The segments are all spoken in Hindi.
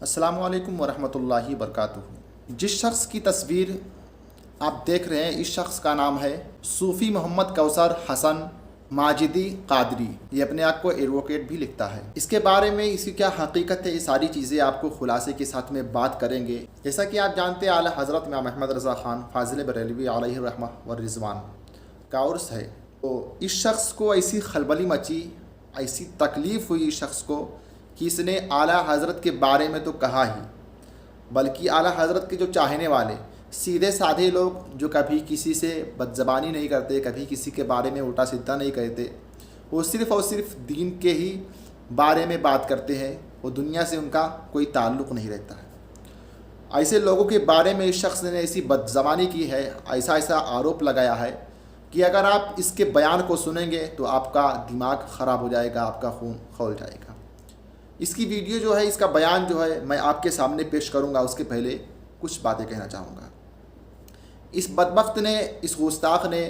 अस्सलामु अलैकुम वरहमतुल्लाहि वबरकातुहू। जिस शख्स की तस्वीर आप देख रहे हैं, इस शख्स का नाम है सूफ़ी मोहम्मद कौसर हसन माजिदी कादरी। ये अपने आप को एडवोकेट भी लिखता है। इसके बारे में इसकी क्या हकीकत है, ये सारी चीज़ें आपको खुलासे के साथ में बात करेंगे। जैसा कि आप जानते हैं, आला हज़रत इमाम अहमद रज़ा ख़ान फ़ाज़िल बरेलवी अलैहि रहमह व रिज़वान का उर्स है। तो इस शख्स को ऐसी खलबली मची, ऐसी तकलीफ़ हुई इस शख्स को कि इसने आला हज़रत के बारे में तो कहा ही, बल्कि आला हज़रत के जो चाहने वाले सीधे साधे लोग जो कभी किसी से बदज़बानी नहीं करते, कभी किसी के बारे में उल्टा सीधा नहीं कहते, वो सिर्फ़ और सिर्फ दीन के ही बारे में बात करते हैं, वो दुनिया से उनका कोई ताल्लुक़ नहीं रहता है। ऐसे लोगों के बारे में इस शख्स ने ऐसी बदज़बानी की है, ऐसा ऐसा आरोप लगाया है कि अगर आप इसके बयान को सुनेंगे तो आपका दिमाग ख़राब हो जाएगा, आपका खून खौल जाएगा। इसकी वीडियो जो है, इसका बयान जो है, मैं आपके सामने पेश करूंगा। उसके पहले कुछ बातें कहना चाहूँगा। इस बदबख्त ने, इस गुस्ताख ने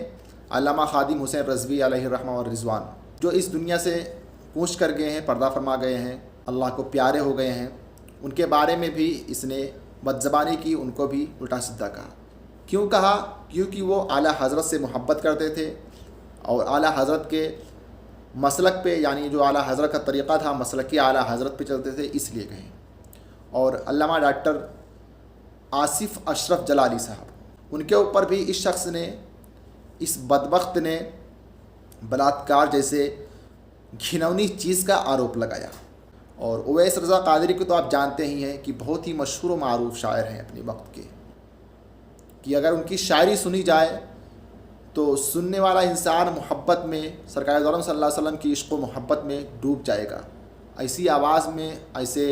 अल्लामा खादिम हुसैन रज़वी अलैहि रहमा व रिज़वान, जो इस दुनिया से कूच कर गए हैं, पर्दा फरमा गए हैं, अल्लाह को प्यारे हो गए हैं, उनके बारे में भी इसने बदज़बानी की, उनको भी उल्टा सीधा कहा। क्यों कहा? क्योंकि वो आला हज़रत से मोहब्बत करते थे और आला हज़रत के मसलक पे, यानी जो आला हज़रत का तरीक़ा था, मसलक के आला हज़रत पे चलते थे, इसलिए कहे। और अल्लामा डॉक्टर आसिफ़ अशरफ जलाली साहब, उनके ऊपर भी इस शख्स ने, इस बदबख्त ने बलात्कार जैसे घिनौनी चीज़ का आरोप लगाया। और उवैस रज़ा कादरी को तो आप जानते ही हैं कि बहुत ही मशहूर व मारूफ शायर हैं अपने वक्त के, कि अगर उनकी शायरी सुनी जाए तो सुनने वाला इंसान मोहब्बत में, सरकार दो आलम सल्लल्लाहु अलैहि वसल्लम की इश्क़ व मोहब्बत में डूब जाएगा। ऐसी आवाज़ में, ऐसे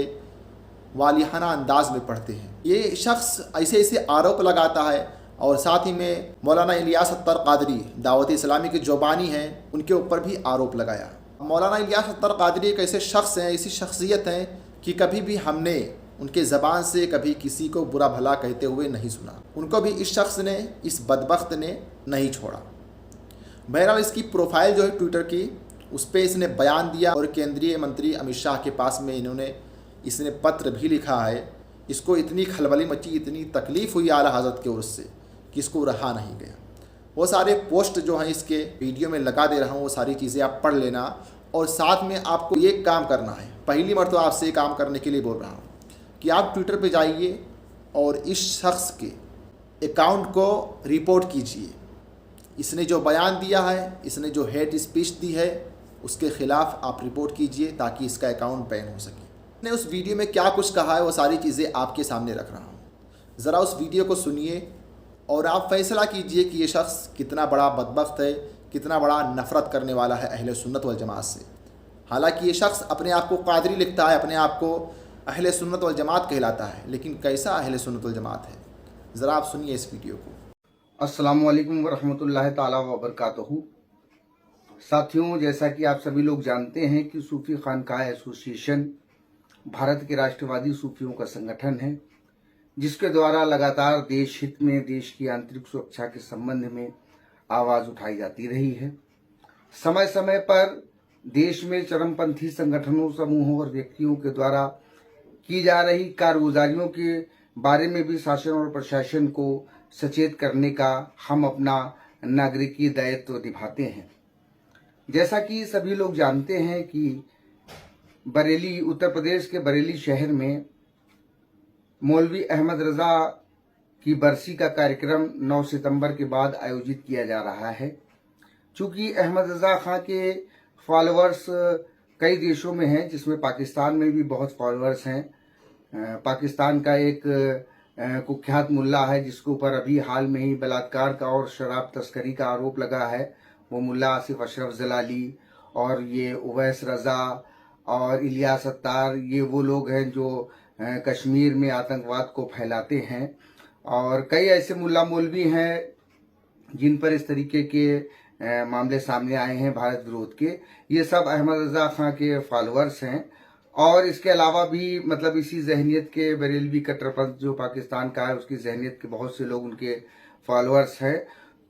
वालिहाना अंदाज में पढ़ते हैं। ये शख्स ऐसे ऐसे आरोप लगाता है। और साथ ही में मौलाना इलियास अत्तर कादरी, दावत इस्लामी के जो बानी हैं, उनके ऊपर भी आरोप लगाया। मौलाना इलियास अत्तर कादरी एक ऐसे शख्स हैं, ऐसी शख्सियत हैं कि कभी भी हमने उनके ज़बान से कभी किसी को बुरा भला कहते हुए नहीं सुना। उनको भी इस शख्स ने, इस बदबख्त ने नहीं छोड़ा। बहरहाल इसकी प्रोफाइल जो है ट्विटर की, उस पर इसने बयान दिया और केंद्रीय मंत्री अमित शाह के पास में इसने पत्र भी लिखा है। इसको इतनी खलबली मची, इतनी तकलीफ़ हुई आला हज़रत के उर्स से कि इसको रहा नहीं गया। वो सारे पोस्ट जो हैं इसके वीडियो में लगा दे रहा हूँ, वो सारी चीज़ें आप पढ़ लेना। और साथ में आपको ये काम करना है, पहली मरतबा आपसे काम करने के लिए बोल रहा हूँ कि आप ट्विटर पे जाइए और इस शख्स के अकाउंट को रिपोर्ट कीजिए। इसने जो बयान दिया है, इसने जो हेट स्पीच दी है, उसके ख़िलाफ़ आप रिपोर्ट कीजिए ताकि इसका अकाउंट बैन हो सके। मैंने उस वीडियो में क्या कुछ कहा है, वो सारी चीज़ें आपके सामने रख रहा हूँ। ज़रा उस वीडियो को सुनिए और आप फ़ैसला कीजिए कि ये शख्स कितना बड़ा बदबख्त है, कितना बड़ा नफ़रत करने वाला है अहले सुन्नत वल जमात से। हालांकि ये शख्स अपने आप को कादरी लिखता है, अपने आप को अहले सुन्नत वल जमात कहलाता है, लेकिन कैसा अहले सुन्नत वल जमात है, ज़रा आप सुनिए इस वीडियो को। अस्सलामु अलैकुम वरहमतुल्लाहि ताला वबरकातुहू। साथियों, जैसा कि आप सभी लोग जानते हैं कि सूफ़ी खानकाह एसोसिएशन भारत के राष्ट्रवादी सूफियों का संगठन है, जिसके द्वारा लगातार देश हित में, देश की आंतरिक सुरक्षा के संबंध में आवाज़ उठाई जाती रही है। समय समय पर देश में चरमपंथी संगठनों, समूहों और व्यक्तियों के द्वारा की जा रही कारगुजारियों के बारे में भी शासन और प्रशासन को सचेत करने का हम अपना नागरिकी दायित्व निभाते हैं। जैसा कि सभी लोग जानते हैं कि बरेली, उत्तर प्रदेश के बरेली शहर में मौलवी अहमद रज़ा की बरसी का कार्यक्रम 9 सितंबर के बाद आयोजित किया जा रहा है। चूँकि अहमद रज़ा खां के फॉलोअर्स कई देशों में हैं, जिसमें पाकिस्तान में भी बहुत फॉलोअर्स हैं। पाकिस्तान का एक कुख्यात मुल्ला है, जिसके ऊपर अभी हाल में ही बलात्कार का और शराब तस्करी का आरोप लगा है, वो मुल्ला आसिफ अशरफ जलाली। और ये उवैस रज़ा और इलियास अत्तार, ये वो लोग हैं जो कश्मीर में आतंकवाद को फैलाते हैं। और कई ऐसे मुल्ला मौलवी हैं जिन पर इस तरीके के मामले सामने आए हैं भारत विरोध के। ये सब अहमद रज़ा खां के फॉलोअर्स हैं। और इसके अलावा भी मतलब इसी जहनीत के बरेलवी कट्टरपंथ जो पाकिस्तान का है, उसकी जहनीत के बहुत से लोग उनके फॉलोअर्स हैं।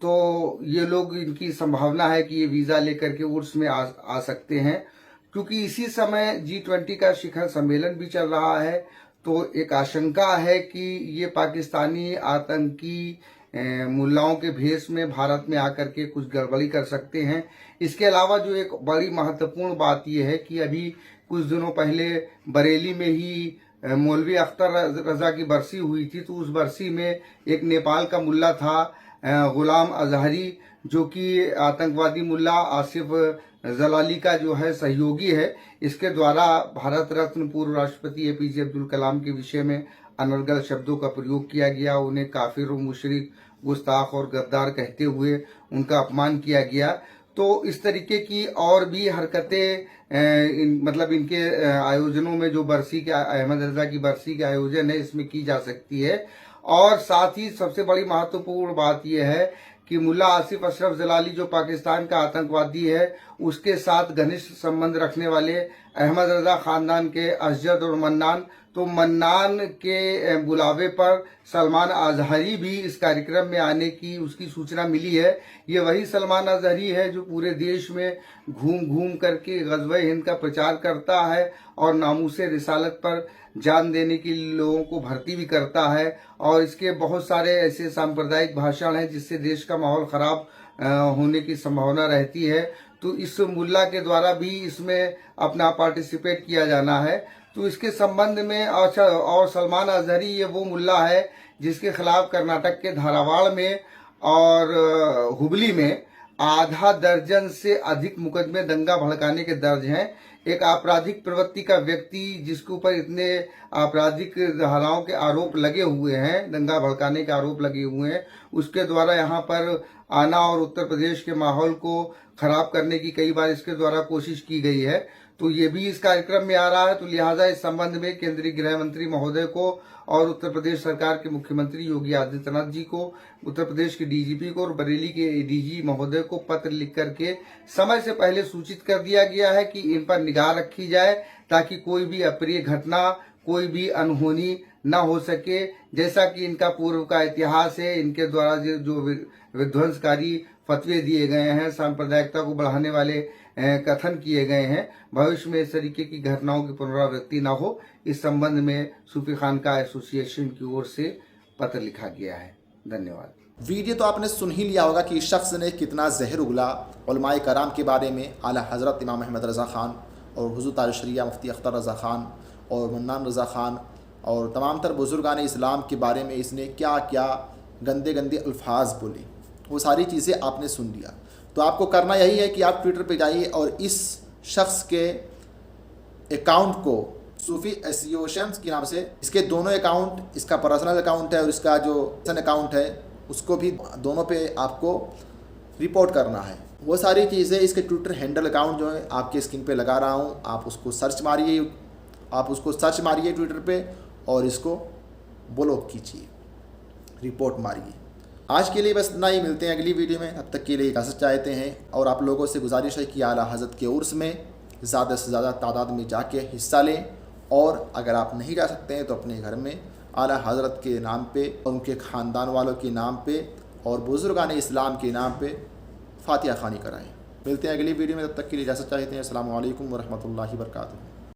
तो ये लोग, इनकी संभावना है कि ये वीज़ा लेकर के उर्स में आ सकते हैं, क्योंकि इसी समय G20 का शिखर सम्मेलन भी चल रहा है। तो एक आशंका है कि ये पाकिस्तानी आतंकी मुल्लाओं के भेष में भारत में आकर के कुछ गड़बड़ी कर सकते हैं। इसके अलावा जो एक बड़ी महत्वपूर्ण बात यह है कि अभी कुछ दिनों पहले बरेली में ही मौलवी अख्तर रजा की बरसी हुई थी, तो उस बरसी में एक नेपाल का मुल्ला था गुलाम अजहरी, जो कि आतंकवादी मुल्ला आसिफ जलाली का जो है सहयोगी है। इसके द्वारा भारत रत्न पूर्व राष्ट्रपति APJ अब्दुल कलाम के विषय में अनर्गल शब्दों का प्रयोग किया गया। उन्हें काफिर और मुशरिक, गुस्ताख और गद्दार कहते हुए उनका अपमान किया गया। तो इस तरीके की और भी हरकतें मतलब इनके आयोजनों में, जो बरसी के अहमद रजा की बरसी के आयोजन है, इसमें की जा सकती है। और साथ ही सबसे बड़ी महत्वपूर्ण बात यह है कि मुल्ला आसिफ अशरफ जलाली जो पाकिस्तान का आतंकवादी है, उसके साथ घनिष्ठ संबंध रखने वाले अहमद रजा खानदान के असजद और मन्नान, तो मन्नान के बुलावे पर सलमान अजहरी भी इस कार्यक्रम में आने की उसकी सूचना मिली है। ये वही सलमान अजहरी है जो पूरे देश में घूम घूम करके ग़ज़वे हिंद का प्रचार करता है और नामूसे रिसालत पर जान देने के लोगों को भर्ती भी करता है। और इसके बहुत सारे ऐसे सांप्रदायिक भाषण हैं जिससे देश का माहौल खराब होने की संभावना रहती है। तो इस मुल्ला के द्वारा भी इसमें अपना पार्टिसिपेट किया जाना है। तो इसके संबंध में और सलमान अजहरी ये वो मुल्ला है जिसके खिलाफ कर्नाटक के धारावाड़ में और हुबली में आधा दर्जन से अधिक मुकदमे दंगा भड़काने के दर्ज हैं। एक आपराधिक प्रवृत्ति का व्यक्ति जिसके ऊपर इतने आपराधिक धाराओं के आरोप लगे हुए हैं, दंगा भड़काने के आरोप लगे हुए हैं, उसके द्वारा यहाँ पर आना और उत्तर प्रदेश के माहौल को खराब करने की कई बार इसके द्वारा कोशिश की गई है। तो ये भी इस कार्यक्रम में आ रहा है। तो लिहाजा इस संबंध में केंद्रीय गृह मंत्री महोदय को और उत्तर प्रदेश सरकार के मुख्यमंत्री योगी आदित्यनाथ जी को, उत्तर प्रदेश के DGP को और बरेली के ADG महोदय को पत्र लिख करके समय से पहले सूचित कर दिया गया है कि इन पर निगाह रखी जाए, ताकि कोई भी अप्रिय घटना, कोई भी अनहोनी न हो सके। जैसा कि इनका पूर्व का इतिहास है, इनके द्वारा जो विध्वंसकारी फतवे दिए गए हैं, सांप्रदायिकता को बढ़ाने वाले कथन किए गए हैं, भविष्य में इस तरीके की घटनाओं की पुनरावृत्ति न हो, इस संबंध में सूफी खानका एसोसिएशन की ओर से पत्र लिखा गया है। धन्यवाद। वीडियो तो आपने सुन ही लिया होगा कि इस शख्स ने कितना जहर उगला उलमाए कराम के बारे में, आला हज़रत इमाम अहमद रज़ा ख़ान और हुज़ूर ताज शरिया मुफ्ती अख्तर रज़ा ख़ान और मन्नान रज़ा ख़ान और तमाम तर बुज़ुर्गान इस्लाम के बारे में इसने क्या क्या गंदे गंदे अल्फाज बोले, वो सारी चीज़ें आपने सुन लिया। तो आपको करना यही है कि आप ट्विटर पे जाइए और इस शख्स के अकाउंट को सूफी एसोसिएशंस के नाम से, इसके दोनों अकाउंट, इसका पर्सनल अकाउंट है और इसका जो अकाउंट है, उसको भी दोनों पे आपको रिपोर्ट करना है। वो सारी चीज़ें इसके ट्विटर हैंडल अकाउंट जो है आपके स्क्रीन पे लगा रहा हूँ, आप उसको सर्च मारिए ट्विटर पे और इसको ब्लॉक कीजिए, रिपोर्ट मारिए। आज के लिए बस इतना ही, मिलते हैं अगली वीडियो में। अब तक के लिए इजाज़त चाहते हैं और आप लोगों से गुजारिश है कि आला हज़रत के उर्स में ज़्यादा से ज़्यादा तादाद में जाके हिस्सा लें, और अगर आप नहीं जा सकते हैं तो अपने घर में आला हज़रत के नाम पे और उनके ख़ानदान वालों के नाम पे और बुज़ुर्गान इस्लाम के नाम पे फातिहा ख़वानी कराएँ। मिलते हैं अगली वीडियो में, तब तक के लिए इजाज़त चाहते हैं। अस्सलामु अलैकुम व रहमतुल्लाहि व बरकातुहू।